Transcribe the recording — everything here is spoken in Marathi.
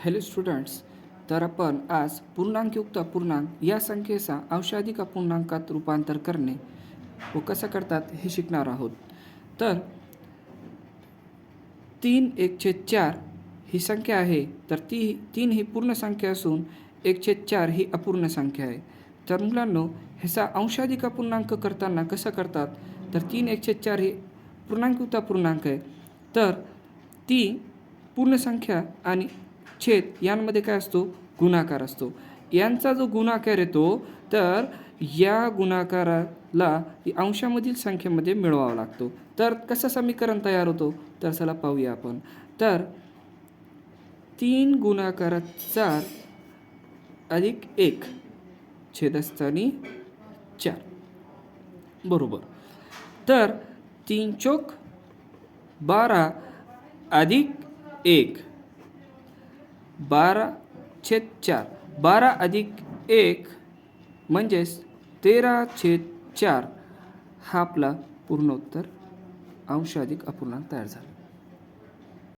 हॅलो स्टुडंट्स, तर आपण आज पूर्णांकयुक्त अपूर्णांक या संख्येचा अंशाधिक अपूर्णांकात रूपांतर करणे व कसं करतात हे शिकणार आहोत. तर 3/4 ही संख्या आहे, तर ती 3 ही पूर्ण संख्या असून 1/4 ही अपूर्ण संख्या आहे. तर मुलांनो, ह्याचा अंशाधिक अपूर्णांक करताना कसं करतात, तर 3/4 ही पूर्णांकयुक्त अपूर्णांक आहे. तर ती पूर्ण संख्या आणि छेद यांमध्ये काय असतो, गुणाकार असतो. यांचा जो गुणाकार येतो, तर या गुणाकाराला अंशामधील संख्येमध्ये मिळवावा लागतो. तर कसं समीकरण तयार होतो, तर चला पाहूया आपण. तर 3 गुणाकारात 4 अधिक 1 छेदस्थानी 4 बरोबर. तर 3 चौक 12 अधिक 1 12/4 12 अधिक 1 म्हणजेच 13/4 हा आपला पूर्णोत्तर अंशाधिक अपूर्णांक तयार झाला.